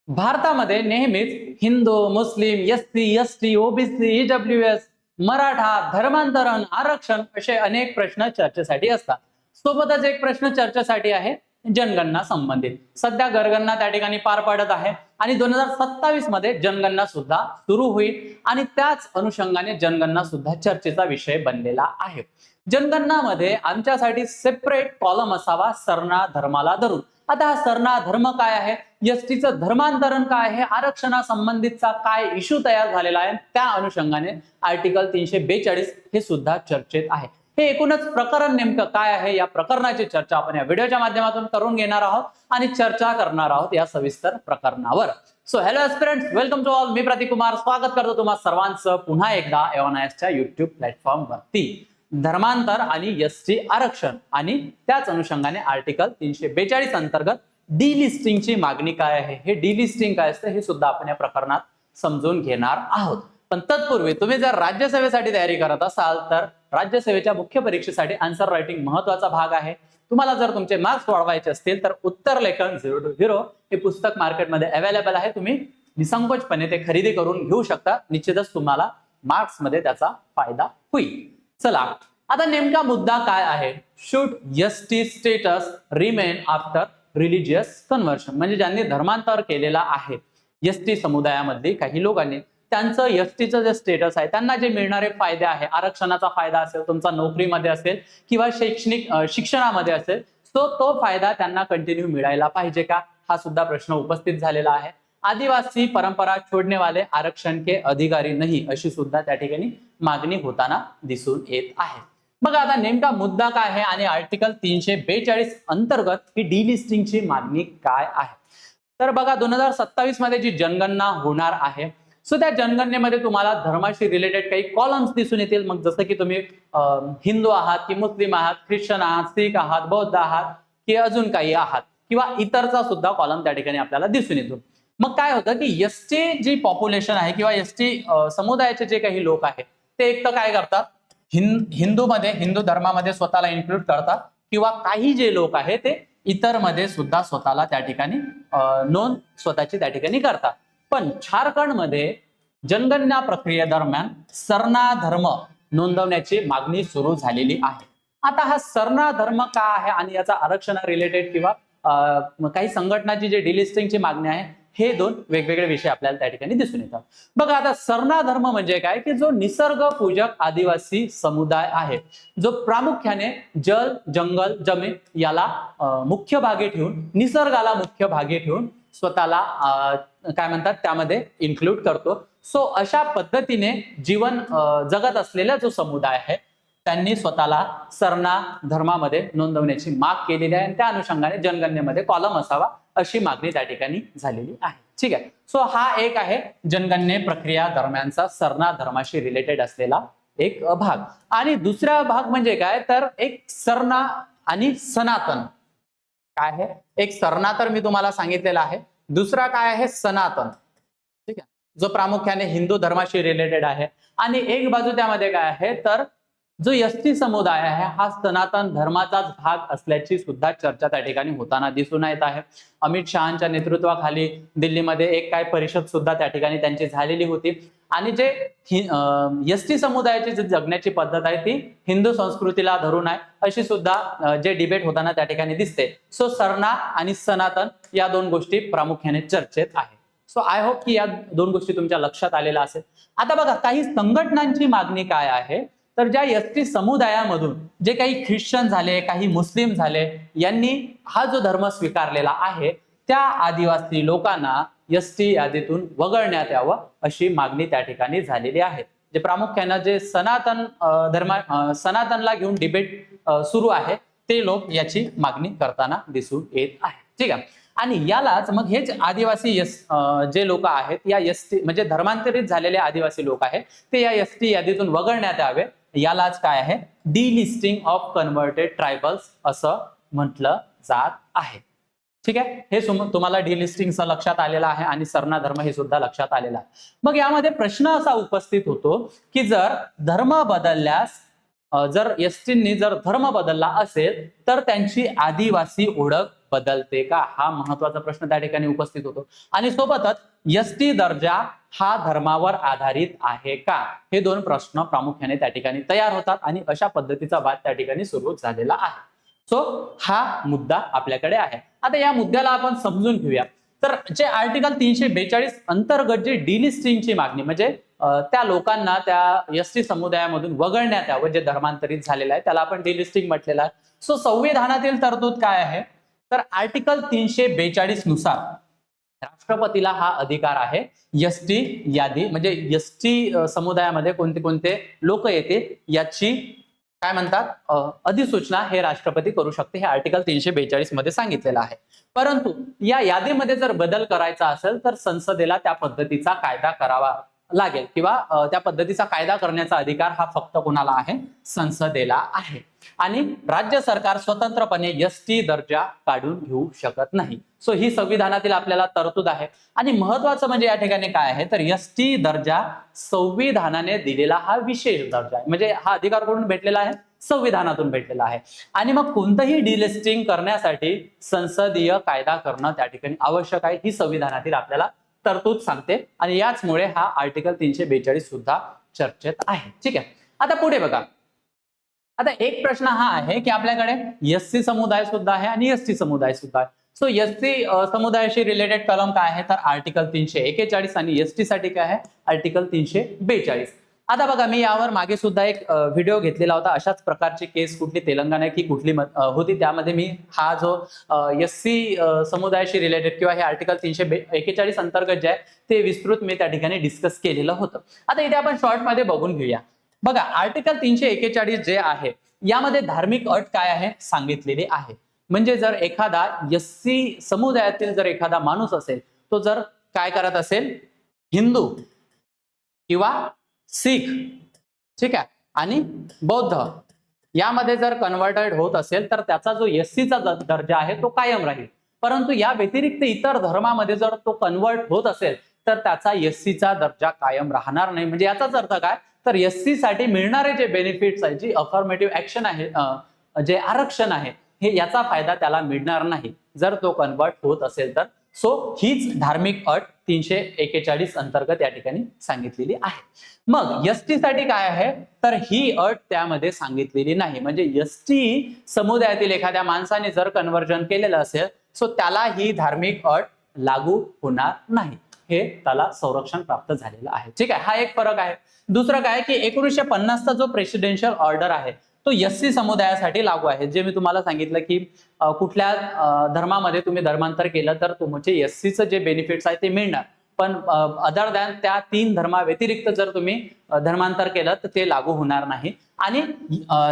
भारतामध्ये नेहमीच हिंदू, मुस्लिम, SC, ST, OBC, EWS, Maratha, धर्मांतरण, आरक्षण असे अनेक प्रश्न चर्चेसाठी असतात. सोबतच एक प्रश्न चर्चेसाठी आहे जनगणना संबंधित. सध्या गणगणना त्या ठिकाणी पार पडत आहे आणि 2027 मध्ये जनगणना सुद्धा सुरू होईल आणि त्याच अनुषंगाने जनगणना सुद्धा चर्चेचा विषय बनलेला आहे. जनगणनामध्ये आमच्यासाठी सेपरेट कॉलम असावा सरना धर्माला धरून. आता हा सरना धर्म काय आहे, एसटीचं धर्मांतरण काय आहे, आरक्षणासंबंधीचा काय इश्यू तयार झालेला आहे, त्या अनुषंगाने आर्टिकल 342 हे सुद्धा चर्चेत आहे. हे एकूणच प्रकरण नेमकं काय आहे, या प्रकरणाची चर्चा आपण या व्हिडिओच्या माध्यमातून करून घेणार आहोत आणि चर्चा करणार आहोत या सविस्तर प्रकरणावर. So hello aspirants, welcome to all. मी प्रतीक कुमार स्वागत करतो तुम्हा सर्वांचं पुन्हा एकदा एओनायसच्या युट्यूब प्लॅटफॉर्म वरती. धर्मांतर आणि एसटी आरक्षण आणि त्याच अनुषंगाने आर्टिकल 342 अंतर्गत डिलिस्टिंगची मागणी काय आहे, हे डिलिस्टिंग काय असतं हे सुद्धा आपण या प्रकरणात समजून घेणार आहोत. पण तत्पूर्वी तुम्ही जर राज्यसेवेसाठी तयारी करत असाल तर राज्यसेवेच्या मुख्य परीक्षेसाठी आन्सर रायटिंग महत्वाचा भाग आहे. तुम्हाला जर तुमचे मार्क्स वाढवायचे असतील तर उत्तर लेखन 0 to 0 हे पुस्तक मार्केटमध्ये अवेलेबल आहे. तुम्ही निसंकोचपणे ते खरेदी करून घेऊ शकता. निश्चितच तुम्हाला मार्क्स मध्ये त्याचा फायदा होईल. चला आता नेमका मुद्दा काय आहे. Should ST status remain after religious conversion, म्हणजे ज्यांनी धर्मांतर केलेला आहे एसटी समुदायामधली काही लोकांनी, त्यांचं एसटीचं जे स्टेटस आहे, त्यांना जे मिळणारे फायदे आहे, आरक्षणाचा फायदा असेल, तुमचा नोकरीमध्ये असेल किंवा शिक्षणामध्ये असेल, तो फायदा त्यांना कंटिन्यू मिळायला पाहिजे का, हा सुद्धा प्रश्न उपस्थित झालेला आहे. आदिवासी परंपरा छोडने वाले आरक्षण के अधिकारी नाही, अशी सुद्धा त्या ठिकाणी मागणी होताना दिसून येत आहे. बघा आता नेमका मुद्दा काय आहे आणि आर्टिकल 342 अंतर्गत ही डिलिस्टिंगची मागणी काय आहे. तर बघा 2027 मध्ये जी जनगणना होणार आहे, सो त्या जनगणनेमध्ये तुम्हाला धर्माशी रिलेटेड काही कॉलम्स दिसून येतील. मग जसं की तुम्ही हिंदू आहात की मुस्लिम आहात, ख्रिश्चन आहात, सिख आहात, बौद्ध आहात की अजून काही आहात किंवा इतरचा सुद्धा कॉलम त्या ठिकाणी आपल्याला दिसून येतो. मग काय होतं की एसटी जी पॉप्युलेशन आहे किंवा एसटी समुदायाचे जे काही लोक आहेत ते एक तर काय करतात, हिंदू धर्मामध्ये स्वतःला इन्क्लूड करतात किंवा काही जे लोक आहेत ते इतर मध्ये सुद्धा स्वतःला त्या ठिकाणी नोंद स्वतःची त्या ठिकाणी करतात. पण झारखंडमध्ये जनगणना प्रक्रियेदरम्यान सरना धर्म नोंदवण्याची मागणी सुरू झालेली आहे. आता हा सरना धर्म का आहे आणि याचा आरक्षण रिलेटेड किंवा काही संघटनाची जे डिलिस्टिंगची मागणी आहे, हे दोन वेगवेगळे विषय आपल्याला त्या ठिकाणी दिसून येतात. बघा आता सरना धर्म म्हणजे काय की जो निसर्ग पूजक आदिवासी समुदाय आहे, जो प्रामुख्याने जल, जंगल, जमीन याला मुख्य भागी ठेवून, निसर्गाला मुख्य भागी ठेवून स्वतःला काय म्हणतात त्यामध्ये इन्क्लूड करतो. सो अशा पद्धतीने जीवन जगत असलेला जो समुदाय आहे त्यांनी स्वतःला सरना धर्मामध्ये नोंदवण्याची माग केलेली आहे आणि त्या अनुषंगाने जनगणनेमध्ये कॉलम असावा अशी मागणी त्या ठिकाणी झालेली आहे. ठीक आहे. सो हा एक आहे जनगणने प्रक्रिया दरम्यानचा सरना धर्माशी रिलेटेड असलेला एक भाग. आणि दुसरा भाग म्हणजे काय तर एक सरना आणि सनातन काय आहे. एक सरना तर मी तुम्हाला सांगितलेला आहे, दुसरा काय आहे सनातन. ठीक आहे, जो प्रामुख्याने हिंदू धर्माशी रिलेटेड आहे. आणि एक बाजू त्यामध्ये काय आहे तर जो एसटी समुदाय आहे हा सनातन धर्माचाच भाग असल्याची सुद्धा चर्चा त्या ठिकाणी होताना दिसून येत आहे. अमित शहाच्या नेतृत्वाखाली दिल्लीमध्ये एक काय परिषद सुद्धा त्या ठिकाणी त्यांची झालेली होती आणि जे एसटी समुदायाची जी जगण्याची पद्धत आहे ती हिंदू संस्कृतीला धरून आहे अशी सुद्धा जे डिबेट होताना त्या ठिकाणी दिसते. सो सरना आणि सनातन या दोन गोष्टी प्रामुख्याने चर्चेत आहे. सो आय होप की या दोन गोष्टी तुमच्या लक्षात आलेल्या असेल. आता बघा काही संघटनांची मागणी काय आहे तर ज्या एसटी समुदायामधून जे काही ख्रिश्चन झाले, काही मुस्लिम झाले, यांनी हा जो धर्म स्वीकारलेला आहे त्या आदिवासी लोकांना एसटी यादीतून वगळण्यात यावं अशी मागणी त्या ठिकाणी झालेली आहे. जे प्रामुख्याने जे सनातनला घेऊन डिबेट सुरू आहे ते लोक याची मागणी करताना दिसून येत आहे. ठीक आहे. आणि यालाच मग हेच आदिवासी जे लोक आहेत या एसटी म्हणजे धर्मांतरित झालेले आदिवासी लोक आहेत ते या एसटी यादीतून वगळण्यात यावे, यालाच काय आहे डिलिस्टिंग ऑफ कन्व्हर्टेड ट्रायबल्स असं म्हटलं जात आहे. ठीक आहे, हे तुम्हाला डिलिस्टिंगचं लक्षात आलेलं आहे आणि सरना धर्म हे सुद्धा लक्षात आलेलं आहे. मग यामध्ये प्रश्न असा उपस्थित होतो की जर धर्म बदलल्यास, जर एसटींनी जर धर्म बदलला असेल तर त्यांची आदिवासी ओळख बदलते का, हा महत्वाचा प्रश्न त्या ठिकाणी उपस्थित होतो. आणि सोबतच एसटी दर्जा हा धर्मावर आधारित आहे का, हे दोन प्रश्न प्रामुख्याने त्या ठिकाणी तयार होतात आणि अशा पद्धतीचा वाद त्या ठिकाणी सुरू झालेला आहे. सो हा मुद्दा आपल्याकडे आहे. आता या मुद्द्याला आपण समजून घेऊया. तर जे आर्टिकल 342 अंतर्गत जे डिलिस्टिंगची मागणी, म्हणजे त्या लोकांना त्या एसटी समुदायामधून वगळण्यात यावं जे धर्मांतरित झालेलं आहे, त्याला आपण डिलिस्टिंग म्हटलेलं आहे. सो संविधानातील तरतूद काय आहे, तर आर्टिकल 342 नुसार राष्ट्रपतीला हा अधिकार आहे एसटी यादी, म्हणजे एसटी समुदायामध्ये कोणते कोणते लोक येते याची काय म्हणतात अधिसूचना हे राष्ट्रपती करू शकते. हे आर्टिकल 342 मध्ये सांगितलेलं आहे. परंतु या यादीमध्ये जर बदल करायचा असेल तर संसदेला त्या पद्धतीचा कायदा करावा लागेल, किंवा त्या पद्धतीचा कायदा करण्याचा अधिकार हा फक्त कोणाला आहे, संसदेला आहे. आणि राज्य सरकार स्वतंत्रपणे एसटी दर्जा काढून घेऊ शकत नाही. सो ही संविधानातील आपल्याला तरतूद आहे. आणि महत्वाचं म्हणजे या ठिकाणी काय आहे, तर एसटी दर्जा संविधानाने दिलेला हा विशेष दर्जा आहे, म्हणजे हा अधिकार कोणून भेटलेला आहे, संविधानातून भेटलेला आहे. आणि मग कोणतंही डिलिस्टिंग करण्यासाठी संसदीय कायदा करणं त्या ठिकाणी आवश्यक आहे, ही संविधानातील आपल्याला तरतूद सांगते. आणि याचमुळे हा आर्टिकल 342 सुद्धा चर्चेत आहे. ठीक आहे. आता पुढे बघा. आता एक प्रश्न हा आहे की आपल्याकडे एससी समुदाय सुद्धा आहे आणि एसटी समुदाय सुद्धा आहे. सो एससी समुदायाशी रिलेटेड कलम काय आहे, तर आर्टिकल 341 आणि एसटी साठी काय आहे, आर्टिकल 342. आता बघा, मी यावर मागे सुद्धा एक व्हिडिओ घेतलेला होता. अशाच प्रकारची केस कुठली तेलंगणा की कुठली होती, त्यामध्ये मी हा जो एससी समुदायाशी रिलेटेड किंवा हे आर्टिकल 341 अंतर्गत जे आहे ते विस्तृत मी त्या ठिकाणी डिस्कस केलेलं होतं. आता इथे आपण शॉर्ट मध्ये बघून घेऊया. बघा, आर्टिकल 341 जे आहे यामध्ये धार्मिक अट काय आहे सांगितलेली आहे. म्हणजे जर एखादा एससी समुदायातील जर एखादा माणूस असेल, तो जर काय करत असेल, हिंदू किंवा सिख, ठीक आहे, आणि बौद्ध यामध्ये जर कन्व्हर्टेड होत असेल तर त्याचा जो एससीचा दर्जा आहे तो कायम राहील. परंतु या व्यतिरिक्त इतर धर्मामध्ये जर तो कन्व्हर्ट होत असेल तर त्याचा एससीचा दर्जा कायम राहणार नाही. म्हणजे याचाच अर्थ काय, तर एससी साठी मिळणारे जे बेनिफिट्स आहे, जी अफर्मेटिव्ह ऍक्शन आहे, जे आरक्षण आहे, हे याचा फायदा त्याला मिळणार नाही जर तो कन्वर्ट होत असेल तर. सो हीच धार्मिक अट 341 अंतर्गत या ठिकाणी सांगितलेली आहे. मग एसटी साठी काय आहे, तर ही अट त्यामध्ये सांगितलेली नाही. म्हणजे एसटी समुदायातील एखाद्या माणसाने जर कन्व्हर्जन केलेलं असेल, सो त्याला ही धार्मिक अट लागू होणार नाही, हे त्याला संरक्षण प्राप्त झालेलं आहे. ठीक आहे, हा एक फरक आहे. दुसरं काय की 1950चा जो प्रेसिडेन्शियल ऑर्डर आहे तो एससी समुदायासाठी लागू आहे. जे मी तुम्हाला सांगितलं की कुठल्या धर्मामध्ये तुम्ही धर्मांतर केलं तर तुमचे एससीचं जे बेनिफिट्स आहे ते मिळणार, पण अदर दॅन त्या 3 धर्मा व्यतिरिक्त जर तुम्ही धर्मांतर केलं तर ते लागू होणार नाही. आणि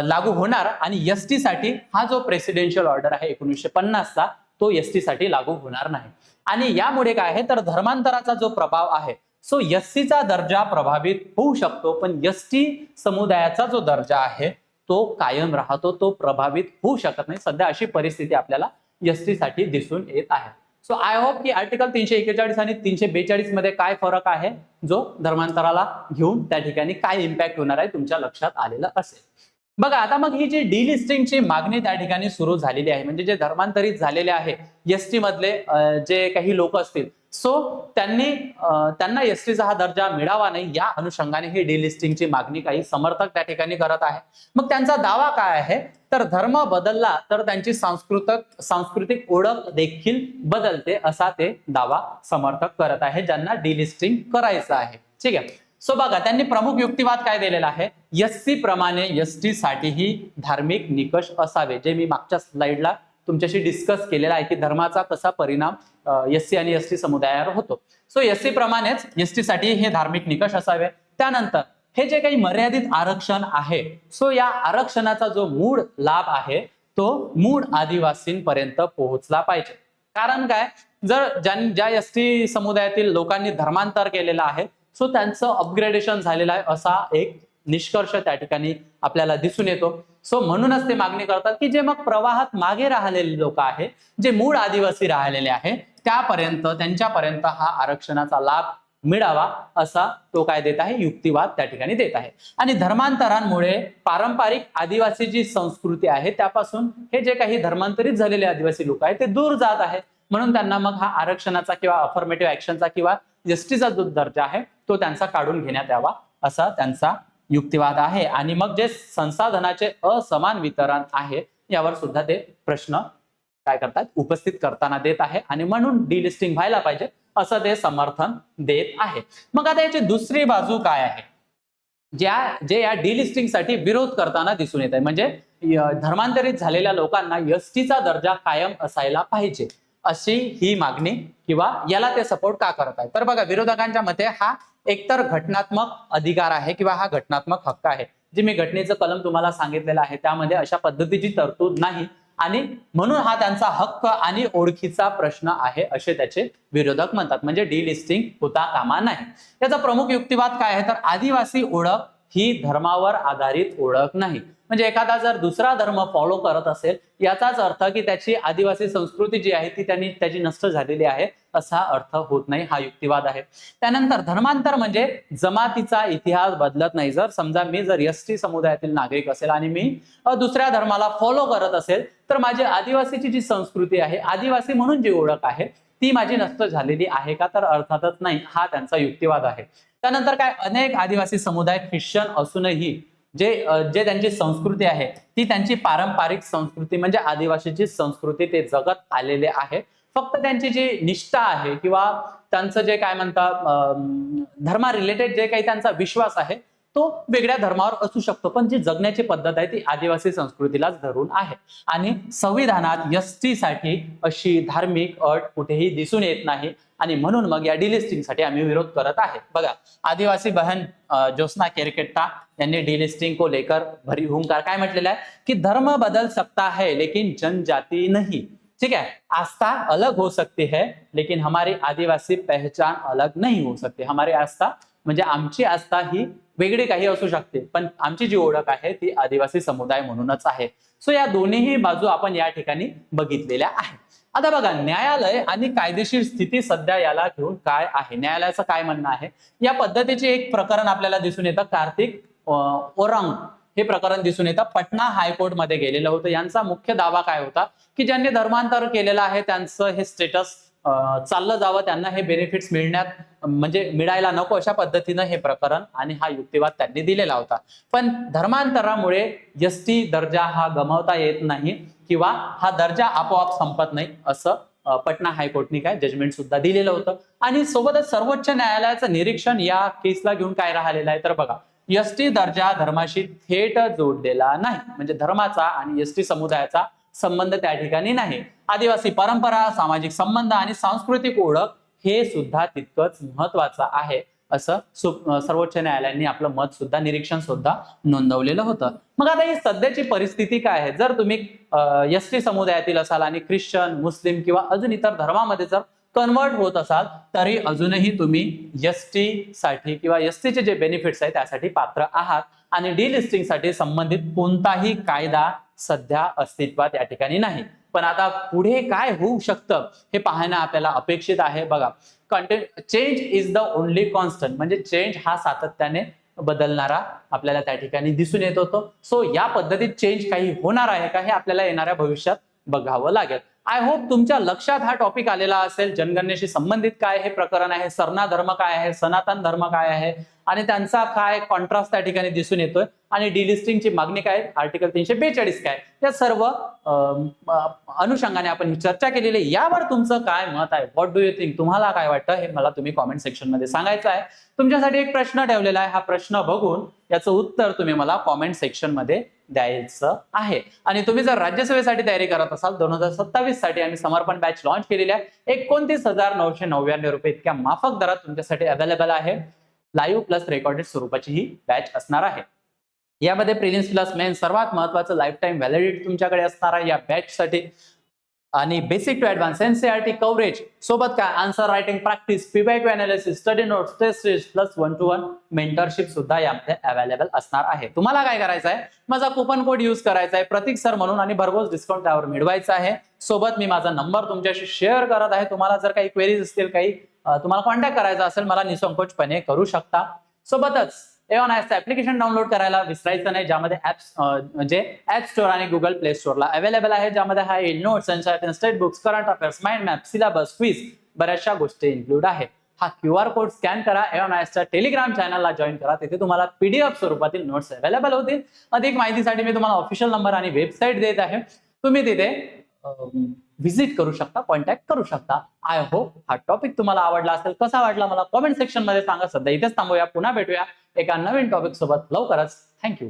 लागू होणार, आणि एसटी साठी हा जो प्रेसिडेन्शियल ऑर्डर आहे 1950चा तो एसटी साठी लागू होणार नाही. आणि यामुळे काय आहे, तर धर्मांतराचा जो प्रभाव आहे, सो एससीचा दर्जा प्रभावित होऊ शकतो, पण एसटी समुदायाचा जो दर्जा आहे तो कायम राहतो, तो प्रभावित होऊ शकत नाही. सध्या अशी परिस्थिती आपल्याला एसटी साठी दिसून येत आहे. सो आय होप की आर्टिकल 341 आणि 342 मध्ये काय फरक आहे, जो धर्मांतराला घेऊन त्या ठिकाणी काय इम्पॅक्ट होणार आहे तुमच्या लक्षात आलेलं असेल. बघा, आता मग ही जी डिलिस्टिंगची मागणी त्या ठिकाणी सुरू झालेली आहे, म्हणजे जे धर्मांतरित झालेले आहे एसटी मधले जे काही लोक असतील, सो त्यांना एसटीचा हा दर्जा मिळावा नाही, या अनुषंगाने ही डिलिस्टिंगची मागणी काही समर्थक त्या ठिकाणी करत आहे. मग त्यांचा दावा काय आहे, तर धर्म बदलला तर त्यांची सांस्कृतिक ओळख देखील बदलते, असा ते दावा समर्थक करत आहे ज्यांना डिलिस्टिंग करायचं आहे. ठीक आहे. सो बघा, त्यांनी प्रमुख युक्तिवाद काय दिलेला आहे, एससी प्रमाणे एसटी साठीही धार्मिक निकष असावे, जे मी मागच्या स्लाइडला तुमच्याशी डिस्कस केलेला आहे की धर्माचा कसा परिणाम एससी आणि एसटी समुदायावर होतो. सो एससी प्रमाणेच एसटी साठी हे धार्मिक निकष असावे. त्यानंतर हे जे काही मर्यादित आरक्षण आहे, सो या आरक्षणाचा जो मूळ लाभ आहे तो मूळ आदिवासींपर्यंत पोहोचला पाहिजे. कारण काय, जर ज्या एसटी समुदायातील लोकांनी धर्मांतर केलेलं आहे, सो त्यांचं अपग्रेडेशन झालेलं आहे, असा एक निष्कर्ष त्या ठिकाणी आपल्याला दिसून येतो. सो म्हणूनच ते मागणी करतात की जे मग प्रवाहात मागे राहिलेले लोक आहे, जे मूळ आदिवासी राहिलेले आहे, त्यांच्यापर्यंत हा आरक्षणाचा लाभ मिळावा असा तो काय देत आहे, युक्तिवाद त्या ठिकाणी देत आहे. आणि धर्मांतरांमुळे पारंपरिक आदिवासी जी संस्कृती आहे त्यापासून हे जे काही धर्मांतरित झालेले आदिवासी लोक आहेत ते दूर जात आहेत, म्हणून त्यांना मग हा आरक्षणाचा किंवा अफर्मेटिव्ह ऍक्शनचा किंवा एसटीचा जो दर्जा आहे तो त्यांचा काढून घेण्यात यावा असा त्यांचा युक्तिवाद आहे. आणि मग जे संसाधनाचे असमान वितरण आहे यावर सुद्धा ते प्रश्न काय करतात, उपस्थित करताना देत आहे आणि म्हणून डिलिस्टिंग व्हायला पाहिजे असं ते समर्थन देत आहे. मग आता याची दुसरी बाजू काय आहे, जे या डिलिस्टिंगसाठी विरोध करताना दिसून येत आहे, म्हणजे धर्मांतरित झालेल्या लोकांना एसटीचा दर्जा कायम असायला पाहिजे अशी ही मागणी किंवा याला ते सपोर्ट का करत आहे. तर बघा, विरोधकांच्या मते हा एकतर घटनात्मक अधिकार आहे किंवा हा घटनात्मक हक्क आहे. जे मी घटनेचं कलम तुम्हाला सांगितलेलं आहे त्यामध्ये अशा पद्धतीची तरतूद नाही आणि म्हणून हा त्यांचा हक्क आणि ओळखीचा प्रश्न आहे असे त्याचे विरोधक म्हणतात. म्हणजे डिलिस्टिंग होता कामा नाही. याचा प्रमुख युक्तिवाद काय आहे, तर आदिवासी ओळख ही धर्मावर आधारित ओळख नाही. म्हणजे एखादा जर दुसरा धर्म फॉलो करत असेल याचाच अर्थ की त्याची आदिवासी संस्कृती जी आहे ती त्याची नष्ट झालेली आहे असा अर्थ होत नाही, हा युक्तिवाद आहे. त्यानंतर धर्मांतर म्हणजे जमातीचा इतिहास बदलत नाही. जर समजा मी जर एसटी समुदायातील नागरिक असेल आणि मी दुसऱ्या धर्माला फॉलो करत असेल तर माझी आदिवासीची जी संस्कृती आहे, आदिवासी म्हणून जी ओळख आहे ती माझी नष्ट झालेली आहे का, तर अर्थातच नाही, हा त्यांचा युक्तिवाद आहे. त्यानंतर काय, अनेक आदिवासी समुदाय ख्रिश्चन असूनही जे त्यांची संस्कृती आहे ती त्यांची पारंपरिक संस्कृती म्हणजे आदिवासीची संस्कृती ते जगत आलेले आहे. फक्त त्यांची जी निष्ठा आहे किंवा त्यांचं जे काय म्हणतात धर्मा रिलेटेड जे काही त्यांचा विश्वास आहे तो वेगळ्या धर्मावर असू शकतो, पण जी जगण्याची पद्धत आहे ती आदिवासी संस्कृतीलाच धरून आहे. आणि संविधानात एसटीसाठी अशी धार्मिक अट कुठेही दिसून येत नाही आणि म्हणून मग या डिलिस्टिंगसाठी आम्ही विरोध करत आहे. बघा, आदिवासी बहन ज्योत्सना केरकेट्टा यांनी डिलिस्टिंग को लेकर भरी हुंकार काय म्हटलेलं आहे की धर्म बदल सकता है लेकिन जनजाति नहीं. ठीक है, आस्था अलग हो सकती है लेकिन हमारी आदिवासी पहचान अलग नहीं हो सकती. हमारी आस्था म्हणजे आमची आस्था ही वेगळी काही असू शकते पण आमची जी ओळख आहे ती आदिवासी समुदाय म्हणूनच आहे. सो या दोन्हीही बाजू आपण या ठिकाणी बघितलेल्या आहेत. आता बघा, न्यायालय आणि कायदेशीर स्थिती सध्या याला घेऊन काय आहे, न्यायालयाचं काय म्हणणं आहे. या पद्धतीचे एक प्रकरण आपल्याला दिसून येतं, कार्तिक ओरांग हे प्रकरण दिसून येतं, पटना हायकोर्ट मध्ये गेलेलं होतं. यांचा मुख्य दावा काय होता की ज्यांनी धर्मांतर केलेलं आहे त्यांचं हे स्टेटस चाललं जावं, त्यांना हे बेनिफिट्स म्हणजे मिळायला नको अशा पद्धतीनं हे प्रकरण आणि हा युक्तिवाद त्यांनी दिलेला होता. पण धर्मांतरामुळे एसटी दर्जा हा गमावता येत नाही किंवा हा दर्जा आपोआप संपत नाही असं पटना हायकोर्टने काय जजमेंट सुद्धा दिलेलं होतं. आणि सोबतच सर्वोच्च न्यायालयाचं निरीक्षण या केसला घेऊन काय राहिलेलं आहे, तर बघा, एसटी दर्जा धर्माशी थेट जोडलेला नाही. म्हणजे धर्माचा आणि एसटी समुदायाचा संबंध त्या ठिकाणी नाही. आदिवासी परंपरा, सामाजिक संबंध आणि सांस्कृतिक ओळख हे सुद्धा तितकंच महत्वाचं आहे असं सर्वोच्च न्यायालयाने आपलं मत सुद्धा, निरीक्षण सुद्धा नोंदवलेलं होतं. मग आता ही सध्याची परिस्थिती काय आहे, जर तुम्ही एसटी समुदायातील असाल आणि ख्रिश्चन, मुस्लिम किंवा अजून इतर धर्मामध्ये जर कन्वर्ट होत असाल तरी अजूनही तुम्ही एसटी साठी किंवा एसटीचे जे बेनिफिट्स आहेत त्यासाठी पात्र आहात आणि डिलिस्टिंग साठी संबंधित कोणताही कायदा सध्या अस्तित्वात या ठिकाणी नाही. पण आता पुढे काय होऊ शकतं हे पाहणं आपल्याला अपेक्षित आहे. बघा, change is the only constant, म्हणजे चेंज हा सातत्याने बदलणारा आपल्याला त्या ठिकाणी दिसून येत होतं. सो या पद्धतीत चेंज काही होणार आहे का हे आपल्याला येणाऱ्या भविष्यात बघावं लागेल. आय होप तुमच्या लक्षात हा टॉपिक आलेला असेल. जनगणनेशी संबंधित काय हे प्रकरण आहे, सरना धर्म काय आहे, सनातन धर्म काय आहे आणि त्यांचा काय कॉन्ट्रास्ट त्या ठिकाणी दिसून येतोय आणि डिलिस्टिंगची मागणी काय, आर्टिकल 342 काय, या सर्व अनुषंगाने आपण ही चर्चा केलेली आहे. यावर तुमचं काय मत आहे, व्हॉट डू यू थिंक, तुम्हाला काय वाटतं हे मला तुम्ही कॉमेंट सेक्शन मध्ये सांगायचं आहे. तुमच्यासाठी एक प्रश्न ठेवलेला आहे, हा प्रश्न बघून याचं उत्तर तुम्ही मला कॉमेंट सेक्शन मध्ये द्यायचं आहे. आणि तुम्ही जर राज्यसेवेसाठी तयारी करत असाल 2027 साठी आम्ही समर्पण बॅच लॉन्च केलेली आहे. 29,999 रुपये इतक्या माफक दरात तुमच्यासाठी अवेलेबल आहे. लाईव्ह प्लस रेकॉर्डेड स्वरूपाची ही बॅच असणार आहे. यामध्ये प्रिलिम्स प्लस मेन सर्वात महत्वाचं लाईफ टाइम व्हॅलिडिटी तुमच्याकडे असणार आहे या बॅच साठी. आणि basic to advance NCERT coverage सोबत काय answer writing practice, PYQ analysis, study notes, test series plus 1-to-1 mentorship सुद्धा यामध्ये अवेलेबल असणार आहे. तुम्हाला काय करायचं आहे, माझा कुपन कोड यूज करायचा आहे प्रतीक सर म्हणून आणि भरघोस डिस्काउंट त्यावर मिळवायचा आहे. सोबत मी माझा नंबर तुमच्याशी शेअर करत आहे. तुम्हाला जर काही क्वेरीज असतील, काही तुम्हाला कॉन्टॅक्ट करायचा असेल मला निसंकोचपणे करू शकता. सोबतच एओनायसचं ऍप्लिकेशन डाउनलोड करायला विसरायचं नाही, ज्यामध्ये ऍप्स म्हणजे ऍप स्टोअर आणि गुगल प्ले स्टोअरला अवेलेबल आहे, ज्यामध्ये हा notes, state books, current affairs, mind map, syllabus, quiz, बऱ्याचशा गोष्टी इन्क्लूड आहे. हा QR कोड स्कॅन करा, एओनायसच्या टेलिग्राम चॅनलला जॉईन करा, तिथे तुम्हाला PDF स्वरूपातील नोट्स अवेलेबल होतील. अधिक माहितीसाठी मी तुम्हाला ऑफिशियल नंबर आणि वेबसाईट देत आहे, तुम्ही तिथे व्हिजिट करू शकता, कॉन्टॅक्ट करू शकता. आय होप हा टॉपिक तुम्हाला आवडला असेल. कसा वाटला मला कॉमेंट सेक्शन मध्ये सांगा. सध्या इथेच थांबूया, पुन्हा भेटूया एका नवीन टॉपिक सोबत लवकरच. थँक्यू.